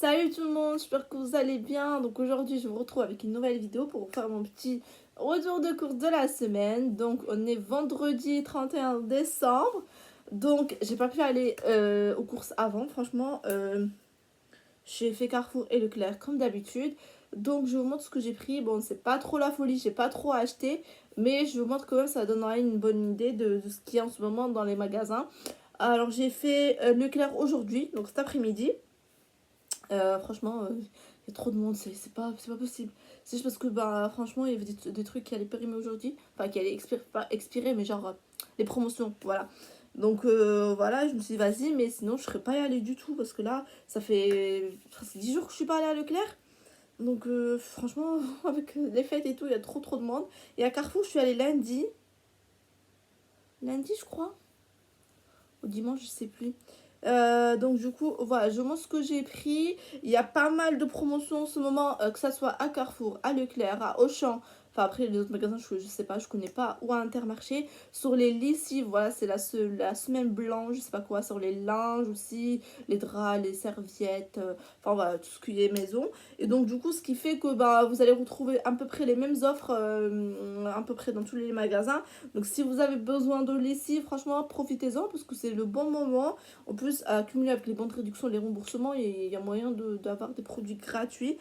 Salut tout le monde, j'espère que vous allez bien. Donc aujourd'hui je vous retrouve avec une nouvelle vidéo pour vous faire mon petit retour de course de la semaine. Donc on est vendredi 31 décembre. Donc j'ai pas pu aller aux courses avant. Franchement j'ai fait Carrefour et Leclerc comme d'habitude. Donc je vous montre ce que j'ai pris. Bon, c'est pas trop la folie, j'ai pas trop acheté, mais je vous montre quand même, ça donnera une bonne idée de ce qu'il y a en ce moment dans les magasins. Alors j'ai fait Leclerc aujourd'hui, donc cet après-midi. Franchement, il y a trop de monde, c'est pas possible. C'est juste parce que, bah, franchement, il y avait des trucs qui allaient périmer aujourd'hui. Enfin, qui allaient expirer, pas expirer, mais genre les promotions, voilà. Donc, voilà, je me suis dit, vas-y, mais sinon, je serais pas y allée du tout. Parce que là, ça fait presque 10 jours que je suis pas allée à Leclerc. Donc, franchement, avec les fêtes et tout, il y a trop de monde. Et à Carrefour, je suis allée lundi. Lundi, je crois. Ou dimanche, je sais plus. Donc du coup, voilà, je montre ce que j'ai pris. Il y a pas mal de promotions en ce moment, que ça soit à Carrefour, à Leclerc, à Auchan. Enfin après les autres magasins, je sais pas, je connais pas. Ou à Intermarché. Sur les lessives, voilà, c'est la semaine blanche, je sais pas quoi. Sur les linges aussi, les draps, les serviettes. Enfin voilà, tout ce qui est maison. Et donc du coup, ce qui fait que bah, vous allez retrouver à peu près les mêmes offres, à peu près dans tous les magasins. Donc si vous avez besoin de lessive, franchement, profitez-en parce que c'est le bon moment. En plus, à cumuler avec les bons de réduction et les remboursements, il y a moyen d'avoir des produits gratuits.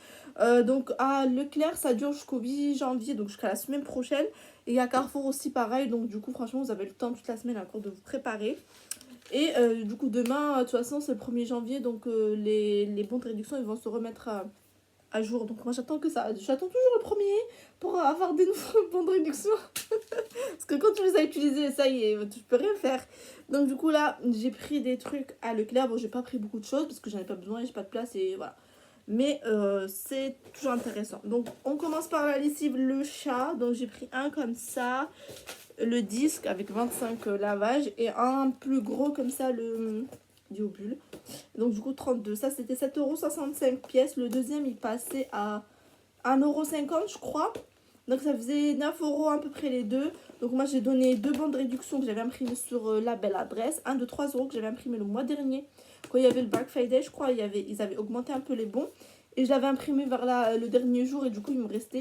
Donc à Leclerc, ça dure jusqu'au 8 janvier, donc jusqu'à la semaine prochaine. Et à Carrefour aussi, pareil. Donc du coup, franchement, vous avez le temps toute la semaine encore de vous préparer. Et du coup, demain, de toute façon, c'est le 1er janvier, donc les bons de réduction, ils vont se remettre à jour. Donc moi, j'attends que ça. J'attends toujours le premier pour avoir des nouveaux bons de réduction. Parce que quand tu les as utilisés, ça y est, tu peux rien faire. Donc du coup là, j'ai pris des trucs à Leclerc. Bon, j'ai pas pris beaucoup de choses parce que j'en ai pas besoin, j'ai pas de place et voilà. Mais c'est toujours intéressant. Donc on commence par la lessive le chat. Donc j'ai pris un comme ça, le disque avec 25 lavages et un plus gros comme ça, le Diobule. Donc du coup 32. Ça c'était 7,65 € pièces. Le deuxième il passait à 1,50 € je crois. Donc ça faisait 9 € à peu près les deux. Donc moi j'ai donné deux bons de réduction que j'avais imprimés sur la belle adresse. Un de 3 € que j'avais imprimé le mois dernier. Quand il y avait le Black Friday, je crois, ils avaient augmenté un peu les bons. Et je l'avais imprimé vers le dernier jour et du coup il me restait.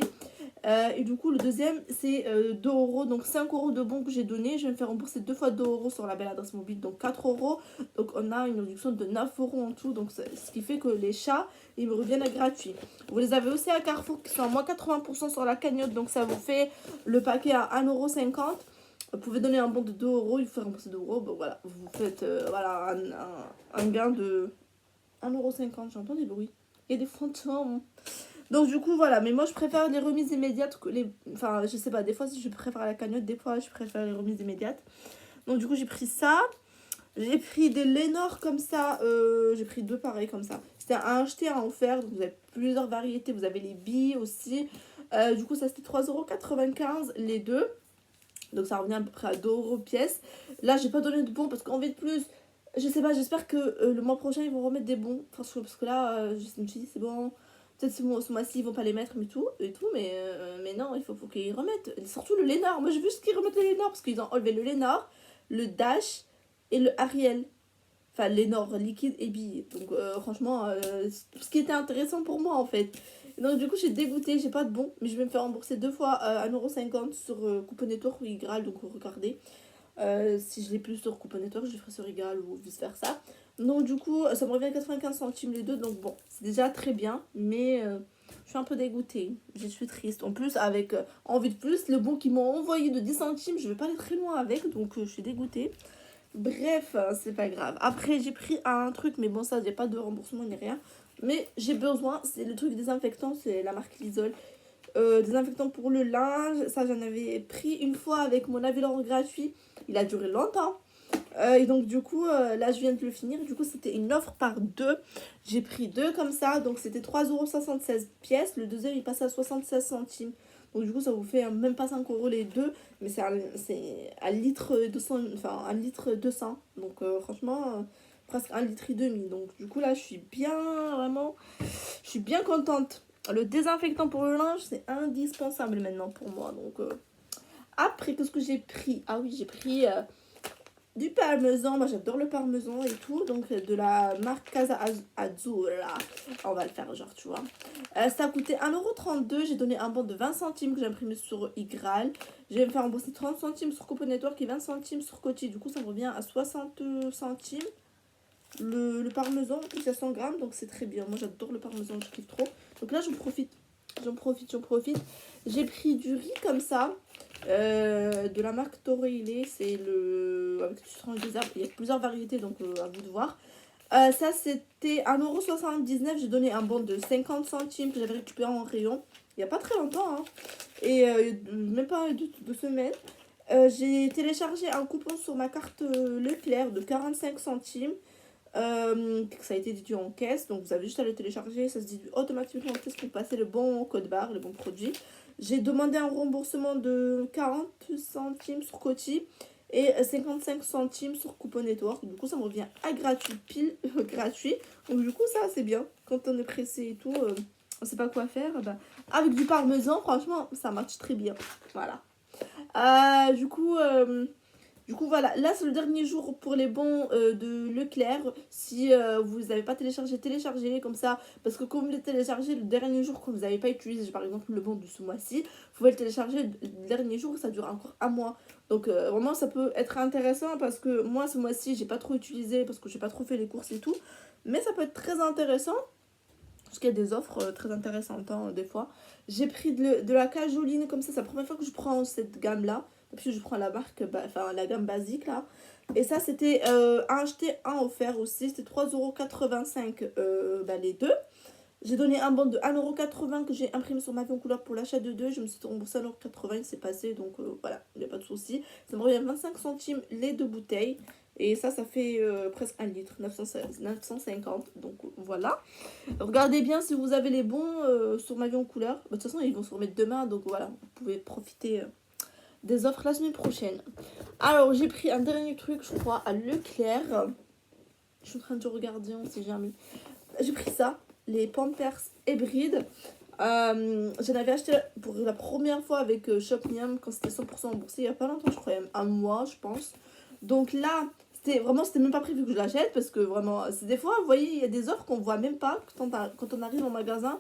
Et du coup le deuxième c'est 2 €. Donc 5 € de bons que j'ai donné. Je vais me faire rembourser deux fois 2 € sur la belle adresse mobile. Donc 4 €. Donc on a une réduction de 9 € en tout. Donc ce qui fait que les chats ils me reviennent à gratuit. Vous les avez aussi à Carrefour qui sont à moins 80% sur la cagnotte. Donc ça vous fait le paquet à 1,50 €. Vous pouvez donner un bon de 2 €, il faut faire rembourser 2 €. Bon voilà, vous faites voilà, un gain de 1,50 €. J'entends des bruits. Et des fantômes. Donc du coup voilà, mais moi je préfère les remises immédiates que les... Enfin je sais pas, des fois si je préfère la cagnotte, des fois je préfère les remises immédiates. Donc du coup j'ai pris ça. J'ai pris des Lénore comme ça, j'ai pris deux pareils comme ça. C'était à acheter, à en faire, donc vous avez plusieurs variétés, vous avez les billes aussi. Du coup ça c'était 3,95 € les deux. Donc ça revient à peu près à 2 € pièce. Là j'ai pas donné de bons parce qu'en vue de plus, je sais pas, j'espère que le mois prochain ils vont remettre des bons. Enfin, parce que là je me suis dit c'est bon, peut-être ce mois-ci ils vont pas les mettre mais mais non, faut qu'ils remettent. Et surtout le Lénore, moi j'ai vu ce qu'ils remettent le Lénore parce qu'ils ont enlevé le Lénore, le Dash et le Ariel. Enfin, Lénore, liquide et billes. Donc, franchement, tout ce qui était intéressant pour moi en fait. Donc, du coup, j'ai dégoûté, j'ai pas de bon, mais je vais me faire rembourser deux fois 1,50 € sur Coupon Network ou Igral. Donc, regardez. Si je l'ai plus sur Coupon Network, je le ferai sur Igral ou vice versa. Donc, du coup, ça me revient à 95 centimes les deux. Donc, bon, c'est déjà très bien, mais je suis un peu dégoûtée. Je suis triste. En plus, avec envie de plus, le bon qu'ils m'ont envoyé de 10 centimes, je vais pas aller très loin avec. Donc, je suis dégoûtée. Bref, c'est pas grave. Après, j'ai pris un truc, mais bon, ça, il n'y a pas de remboursement ni rien. Mais j'ai besoin, c'est le truc désinfectant, c'est la marque Lysol. Désinfectant pour le linge, ça j'en avais pris une fois avec mon Aviron gratuit. Il a duré longtemps. Et donc du coup, là je viens de le finir. Du coup, c'était une offre par deux. J'ai pris deux comme ça, donc c'était 3,76 € pièces. Le deuxième, il passe à 76 centimes. Donc du coup, ça vous fait même pas 5 € les deux. Mais c'est un litre 200, enfin 1 litre 200. Donc franchement, presque 1 litre et demi. Donc du coup, là, je suis bien, vraiment, je suis bien contente. Le désinfectant pour le linge, c'est indispensable maintenant pour moi. Donc après, qu'est-ce que j'ai pris? Ah oui, j'ai pris du parmesan. Moi, j'adore le parmesan et tout. Donc, de la marque Casa Azzurra. On va le faire, genre, tu vois. Ça a coûté 1,32 €. J'ai donné un bon de 20 centimes que j'ai imprimé sur Igral. Je vais me faire rembourser 30 centimes sur Coupon Network et 20 centimes sur Coty. Du coup, ça me revient à 60 centimes. Le parmesan, plus à 100 grammes. Donc, c'est très bien. Moi, j'adore le parmesan. Je kiffe trop. Donc là, j'en profite. J'en profite. J'ai pris du riz comme ça. De la marque Torreille, c'est le avec du citron et des arbres. Il y a plusieurs variétés, donc à vous de voir. Ça c'était 1,79 €. J'ai donné un bon de 50 centimes que j'avais récupéré en rayon il n'y a pas très longtemps, hein. Et même pas 2 semaines. J'ai téléchargé un coupon sur ma carte Leclerc de 45 centimes. Ça a été déduit en caisse, donc vous avez juste à le télécharger, ça se déduit automatiquement en caisse pour passer le bon code barre, le bon produit. J'ai demandé un remboursement de 40 centimes sur Coty et 55 centimes sur Coupon Network. Du coup, ça me revient à gratuit, pile gratuit. Donc, du coup, ça, c'est bien. Quand on est pressé et tout, on sait pas quoi faire. Bah, avec du parmesan, franchement, ça marche très bien. Voilà. Euh, du coup, euh, du coup, voilà, là c'est le dernier jour pour les bons de Leclerc. Si vous n'avez pas téléchargé, téléchargez comme ça. Parce que quand vous les téléchargez le dernier jour, quand vous n'avez pas utilisé, par exemple, le bon de ce mois-ci, vous pouvez le télécharger le dernier jour, ça dure encore un mois. Donc vraiment, ça peut être intéressant parce que moi, ce mois-ci, j'ai pas trop utilisé parce que j'ai pas trop fait les courses et tout. Mais ça peut être très intéressant. Parce qu'il y a des offres très intéressantes, hein, des fois. J'ai pris de la cajoline comme ça. C'est la première fois que je prends cette gamme-là. Puis je prends la marque, enfin la gamme basique là. Et ça, c'était un acheté, un offert aussi. C'était 3,85 € les deux. J'ai donné un bon de 1,80 € que j'ai imprimé sur ma vie en couleur pour l'achat de deux. Je me suis remboursé 1,80 €, c'est passé. Donc voilà, il n'y a pas de souci. Ça me revient 25 centimes les deux bouteilles. Et ça fait presque 1 litre, 950. Donc voilà. Regardez bien si vous avez les bons sur ma vie en couleur. Bah, de toute façon, ils vont se remettre demain. Donc voilà, vous pouvez profiter des offres la semaine prochaine. Alors, j'ai pris un dernier truc, je crois, à Leclerc. Je suis en train de regarder, on sait jamais. J'ai pris ça, les Pampers hybrides. J'en avais acheté pour la première fois avec Shopmium quand c'était 100% remboursé il n'y a pas longtemps, je crois, il y a un mois, je pense. Donc là, c'était même pas prévu que je l'achète parce que vraiment, c'est des fois, vous voyez, il y a des offres qu'on voit même pas quand on arrive au magasin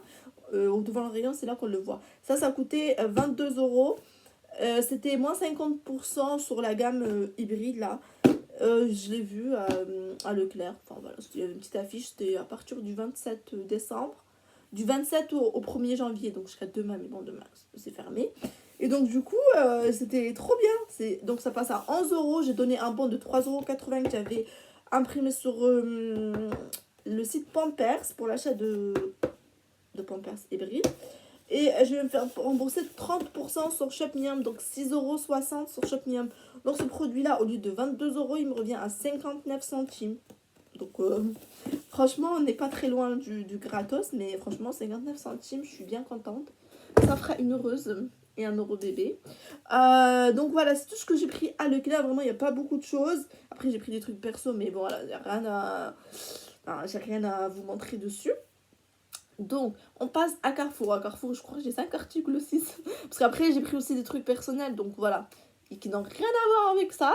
ou devant le rayon, c'est là qu'on le voit. Ça a coûté 22 €. C'était moins 50% sur la gamme hybride là. Je l'ai vu à Leclerc. Enfin voilà, il y avait une petite affiche, c'était à partir du 27 décembre. Du 27 au 1er janvier, donc jusqu'à demain, mais bon, demain c'est fermé. Et donc du coup, c'était trop bien. Donc ça passe à 11 €. J'ai donné un bon de 3,80 € que j'avais imprimé sur le site Pampers pour l'achat de Pampers hybride. Et je vais me faire rembourser 30% sur Shopmium, donc 6,60 € sur Shopmium. Donc ce produit-là, au lieu de 22 €, il me revient à 59 centimes. Donc franchement, on n'est pas très loin du gratos, mais franchement, 59 centimes, je suis bien contente. Ça fera une heureuse et un euro bébé. Donc voilà, c'est tout ce que j'ai pris à Leclerc. Vraiment, il n'y a pas beaucoup de choses. Après, j'ai pris des trucs perso, mais bon, voilà, j'ai rien à vous montrer dessus. Donc, on passe à Carrefour. À Carrefour, je crois que j'ai 5 articles aussi. Parce qu'après, j'ai pris aussi des trucs personnels. Donc, voilà. Et qui n'ont rien à voir avec ça.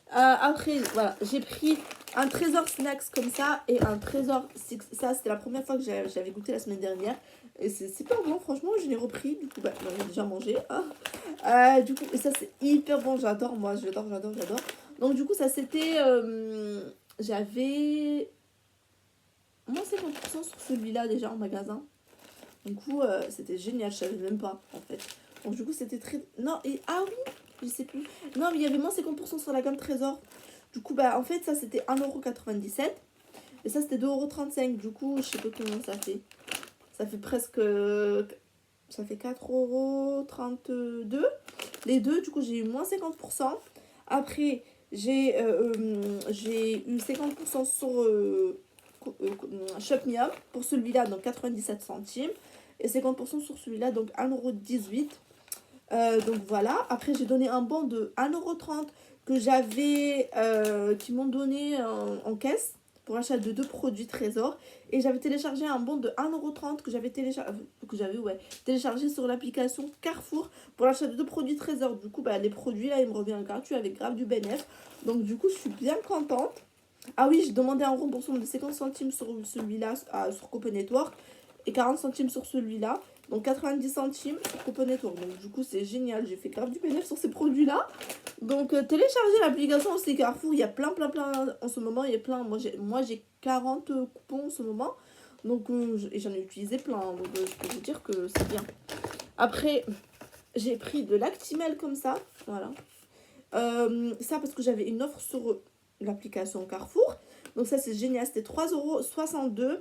Après, voilà. J'ai pris un trésor snacks comme ça. Et un trésor six. Ça, c'était la première fois que j'avais goûté la semaine dernière. Et c'est super bon. Franchement, je l'ai repris. Du coup, j'ai déjà mangé. Hein. Du coup, et ça, c'est hyper bon. J'adore. Moi, j'adore. Donc, du coup, ça, c'était... j'avais... Moins 50% sur celui-là déjà en magasin. Du coup, c'était génial, je savais même pas en fait. Donc, du coup, c'était très. Non, et. Ah oui, je sais plus. Non, mais il y avait moins 50% sur la gamme Trésor. Du coup, en fait, ça c'était 1,97 € et ça c'était 2,35 €. Du coup, je sais pas combien ça fait. Ça fait presque. Ça fait 4,32 €. Les deux, du coup, j'ai eu moins 50%. Après, j'ai eu 50% sur. Shopmium pour celui-là, donc 97 centimes. Et 50% sur celui-là, donc 1,18 €. Donc voilà. Après, j'ai donné un bon de 1,30 € que j'avais, qui m'ont donné en caisse pour l'achat de 2 produits Trésor. Et j'avais téléchargé un bon de 1,30€ que j'avais téléchargé sur l'application Carrefour pour l'achat de 2 produits Trésor. Du coup, bah, les produits là, ils me reviennent gratuits avec grave du bénéfice. Donc du coup, je suis bien contente. Ah oui, j'ai demandé un remboursement de 50 centimes sur celui-là, sur Coupon Network, et 40 centimes sur celui-là. Donc 90 centimes sur Coupon Network. Donc du coup, c'est génial. J'ai fait grave du bénéfice sur ces produits-là. Donc téléchargez l'application aussi Carrefour. Il y a plein en ce moment. Il y a plein. Moi, j'ai 40 coupons en ce moment. Donc et j'en ai utilisé plein. Donc je peux vous dire que c'est bien. Après, j'ai pris de l'Actimel comme ça. Voilà. Ça parce que j'avais une offre sur l'application Carrefour. Donc ça c'est génial, c'était 3,62€.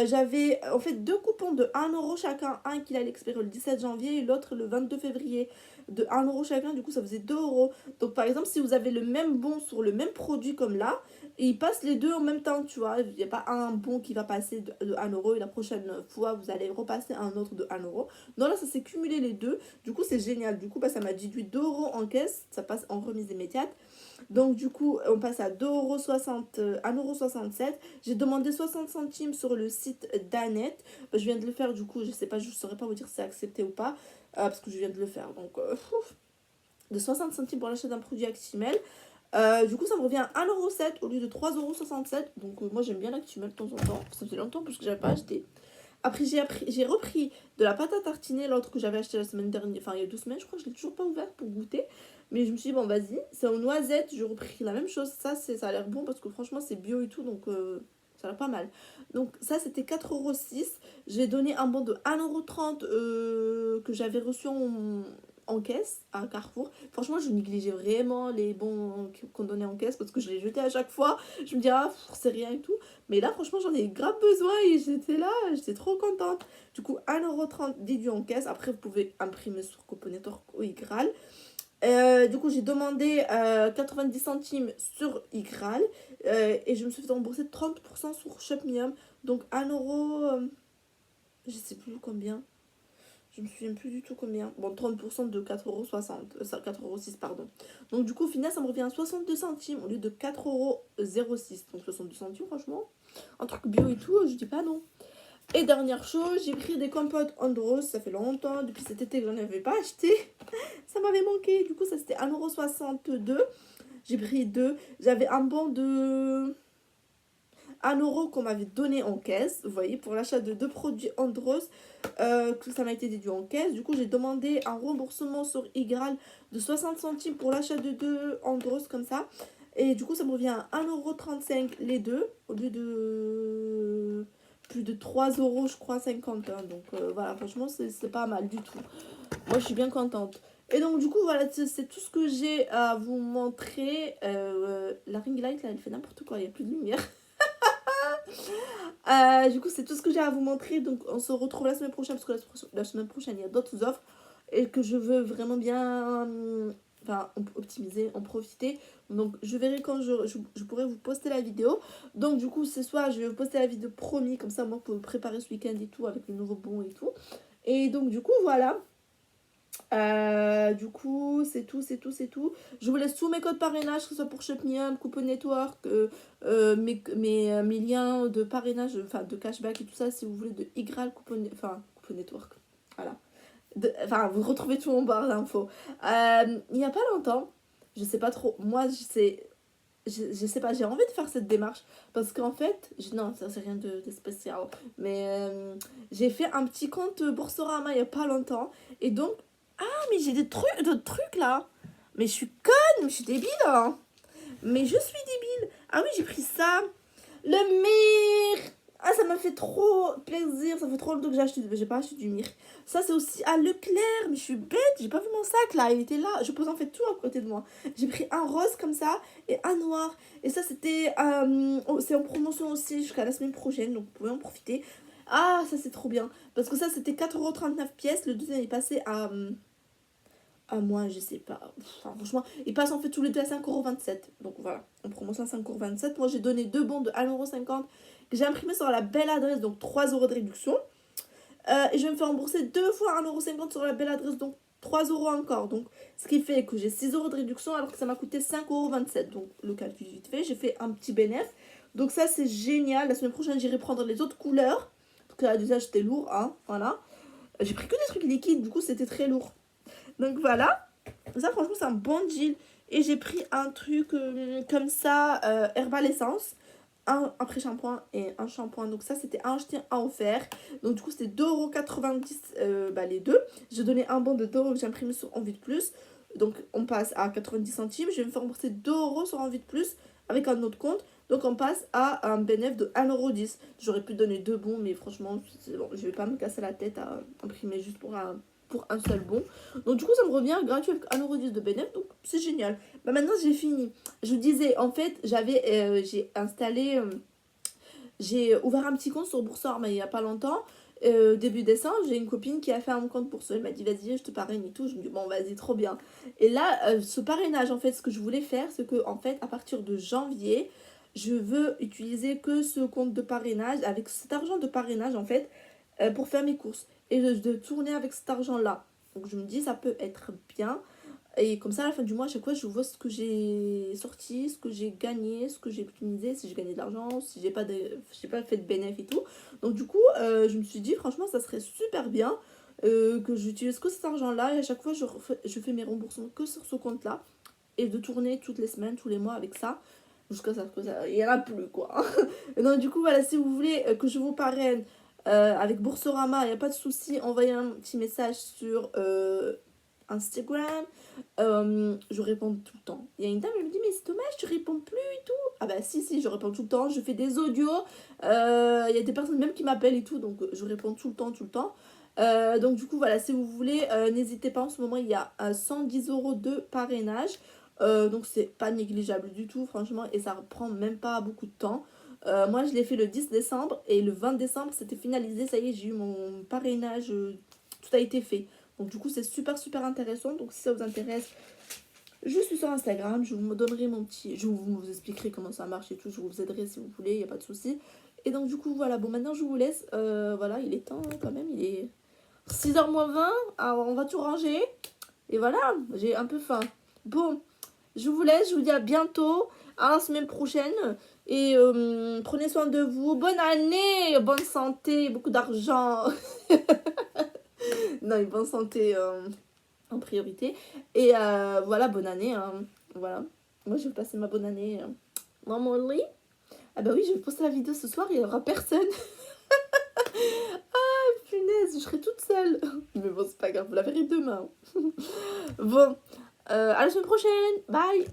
J'avais en fait 2 coupons de 1€ chacun, un qui allait expirer le 17 janvier et l'autre le 22 février de 1€ chacun, du coup ça faisait 2€. Donc par exemple si vous avez le même bon sur le même produit comme là, ils passent les deux en même temps, tu vois, il n'y a pas un bon qui va passer de 1€ et la prochaine fois vous allez repasser un autre de 1€. Non là ça s'est cumulé les deux, du coup c'est génial, du coup bah, ça m'a déduit 2€ en caisse, ça passe en remise immédiate. Donc du coup, on passe à 2,60€, 1,67€. J'ai demandé 60 centimes sur le site d'Annette. Je viens de le faire, du coup, je sais pas, je saurais pas vous dire si c'est accepté ou pas. Parce que je viens de le faire. Donc, de 60 centimes pour l'achat d'un produit Actimel. Du coup, ça me revient à 1,07€ au lieu de 3,67€. Donc, moi, j'aime bien l'Actimel de temps en temps. Ça faisait longtemps parce que j'avais pas acheté. Après, j'ai repris de la pâte à tartiner, l'autre que j'avais acheté la semaine dernière, enfin il y a 2 semaines, je crois que je l'ai toujours pas ouvert pour goûter. Mais je me suis dit, bon, vas-y, c'est aux noisettes, j'ai repris la même chose. Ça a l'air bon parce que franchement, c'est bio et tout, donc ça a l'air pas mal. Donc, ça, c'était 4,06€. J'ai donné un bon de 1,30€ que j'avais reçu en caisse à Carrefour. Franchement, je négligeais vraiment les bons qu'on donnait en caisse parce que je les jetais à chaque fois. Je me disais, ah, c'est rien et tout. Mais là, franchement, j'en ai grave besoin et j'étais là, j'étais trop contente. Du coup, 1,30€ déduit en caisse. Après, vous pouvez imprimer sur Coupon Network ou Igral. Du coup, j'ai demandé 90 centimes sur Igral et je me suis fait rembourser 30% sur Shopmium. Donc, 1€, je sais plus combien. Je me souviens plus du tout combien. Bon, 30% de 4,60€. 4,06€, pardon. Donc, du coup, au final, ça me revient à 62 centimes au lieu de 4,06€. Donc, 62 centimes, franchement. Un truc bio et tout, je dis pas non. Et dernière chose, j'ai pris des compotes Andros. Ça fait longtemps, depuis cet été que j'en avais pas acheté. Ça m'avait manqué. Du coup, ça c'était 1,62€. J'ai pris 2. J'avais un bon de 1€ qu'on m'avait donné en caisse, vous voyez, pour l'achat de 2 produits Andros, que ça m'a été déduit en caisse. Du coup, j'ai demandé un remboursement sur Igral de 60 centimes pour l'achat de 2 Andros comme ça. Et du coup, ça me revient à 1,35€ les deux, au lieu de plus de 3€, je crois, 50. Hein. Donc voilà, franchement, c'est pas mal du tout. Moi, je suis bien contente. Et donc, du coup, voilà, c'est tout ce que j'ai à vous montrer. La ring light, là, elle fait n'importe quoi, il n'y a plus de lumière. Du coup, c'est tout ce que j'ai à vous montrer. Donc, on se retrouve la semaine prochaine parce que la semaine prochaine, il y a d'autres offres et que je veux vraiment bien optimiser, en profiter. Donc, je verrai quand je pourrai vous poster la vidéo. Donc, du coup, ce soir, je vais vous poster la vidéo promis. Comme ça, moi, pour préparer ce week-end et tout avec le nouveau bon et tout. Et donc, du coup, voilà. Du coup, c'est tout. Je vous laisse tous mes codes parrainage, que ce soit pour Shopmium, Coupon Network, mes liens de parrainage, enfin de cashback et tout ça, si vous voulez, de Igral, Coupon Network. Voilà. Vous retrouvez tout en barre d'infos. Il n'y a pas longtemps, je sais pas trop, moi, je sais pas, j'ai envie de faire cette démarche parce qu'en fait, non, ça c'est rien de spécial, mais j'ai fait un petit compte Boursorama il y a pas longtemps et donc mais j'ai d'autres trucs là. Mais je suis conne, mais je suis débile. Hein. Mais je suis débile. Ah oui, j'ai pris ça. Le mire. Ah, ça m'a fait trop plaisir. Ça fait trop longtemps que j'ai pas acheté du mire. Ça, c'est aussi à Leclerc. Mais je suis bête. J'ai pas vu mon sac là. Il était là. Je pose en fait tout à côté de moi. J'ai pris un rose comme ça et un noir. Et ça, c'était. C'est en promotion aussi jusqu'à la semaine prochaine. Donc, vous pouvez en profiter. Ah, ça, c'est trop bien. Parce que ça, c'était 4,39 pièces. Le deuxième est passé à moi, je sais pas. Enfin, franchement, ils passent en fait tous les deux à 5,27€. Donc voilà, on promotion à 5,27€. Moi, j'ai donné 2 bons de 1,50€ que j'ai imprimé sur la belle adresse, donc 3€ de réduction. Et je vais me faire rembourser 2 fois 1,50€ sur la belle adresse, donc 3€ encore. Donc, ce qui fait que j'ai 6€ de réduction alors que ça m'a coûté 5,27€. Donc, le calcul vite fait, j'ai fait un petit bénéfice. Donc ça, c'est génial. La semaine prochaine, j'irai prendre les autres couleurs. Parce que là, déjà, j'étais lourd, hein, voilà. J'ai pris que des trucs liquides, du coup, c'était très lourd. Donc voilà. Ça, franchement, c'est un bon deal. Et j'ai pris un truc comme ça, Herbal Essence. Un après-shampoing et un shampoing. Donc ça, c'était un acheté, un offert. Donc du coup, c'était 2,90 € bah, les deux. J'ai donné un bon de 2 € que j'ai imprimé sur Envie de Plus. Donc on passe à 90 centimes. Je vais me faire rembourser 2 € sur Envie de Plus avec un autre compte. Donc on passe à un bénéfice de 1,10 €. J'aurais pu donner deux bons, mais franchement, bon, je vais pas me casser la tête à imprimer juste pour un seul bon. Donc du coup, ça me revient gratuit avec 1,10 € de bénéfice. Donc c'est génial. Bah maintenant, j'ai fini. Je vous disais, en fait, j'ai installé, j'ai ouvert un petit compte sur Boursorama il y a pas longtemps. Début décembre, j'ai une copine qui a fait un compte pour ça. Elle m'a dit, vas-y, je te parraine et tout. Je me dis, bon, vas-y, trop bien. Et là, ce parrainage, en fait, ce que je voulais faire, c'est que, en fait, à partir de janvier, je veux utiliser que ce compte de parrainage, avec cet argent de parrainage, en fait, pour faire mes courses. Et de tourner avec cet argent-là. Donc, je me dis, ça peut être bien. Et comme ça, à la fin du mois, à chaque fois, je vois ce que j'ai sorti, ce que j'ai gagné, ce que j'ai optimisé, si j'ai gagné de l'argent, si j'ai pas fait de bénéfice et tout. Donc du coup, je me suis dit, franchement, ça serait super bien que j'utilise que cet argent-là. Et à chaque fois, je fais mes remboursements que sur ce compte-là. Et de tourner toutes les semaines, tous les mois avec ça. Jusqu'à ça que ça... Il n'y en a plus, quoi. Et donc du coup, voilà, si vous voulez que je vous parraine avec Boursorama, il n'y a pas de souci. Envoyez un petit message sur Instagram. Je réponds tout le temps. Il y a une dame, elle me dit, mais c'est dommage, tu réponds plus et tout. Ah bah si, je réponds tout le temps. Je fais des audios. Il y a des personnes même qui m'appellent et tout, donc je réponds tout le temps, tout le temps. Donc du coup, voilà, si vous voulez, n'hésitez pas. En ce moment, il y a 110 € de parrainage. Donc c'est pas négligeable du tout, franchement, et ça reprend même pas beaucoup de temps. Moi, je l'ai fait le 10 décembre et le 20 décembre, c'était finalisé. Ça y est, j'ai eu mon parrainage. Tout a été fait. Donc du coup, c'est super intéressant. Donc si ça vous intéresse, je suis sur Instagram. Je vous donnerai mon petit... Je vous expliquerai comment ça marche et tout. Je vous aiderai si vous voulez, il n'y a pas de souci. Et donc du coup, voilà. Bon, maintenant, je vous laisse. Voilà, il est temps hein, quand même. Il est 6h moins 20. Alors, on va tout ranger. Et voilà, j'ai un peu faim. Bon, je vous laisse. Je vous dis à bientôt. À la semaine prochaine. Et prenez soin de vous. Bonne année, bonne santé, beaucoup d'argent. Non, une bonne santé en priorité. Et voilà, bonne année. Hein. Voilà. Moi, je vais passer ma bonne année dans mon lit. Ah bah oui, je vais poster la vidéo ce soir, il n'y aura personne. Punaise, je serai toute seule. Mais bon, c'est pas grave, vous la verrez demain. Bon, à la semaine prochaine. Bye.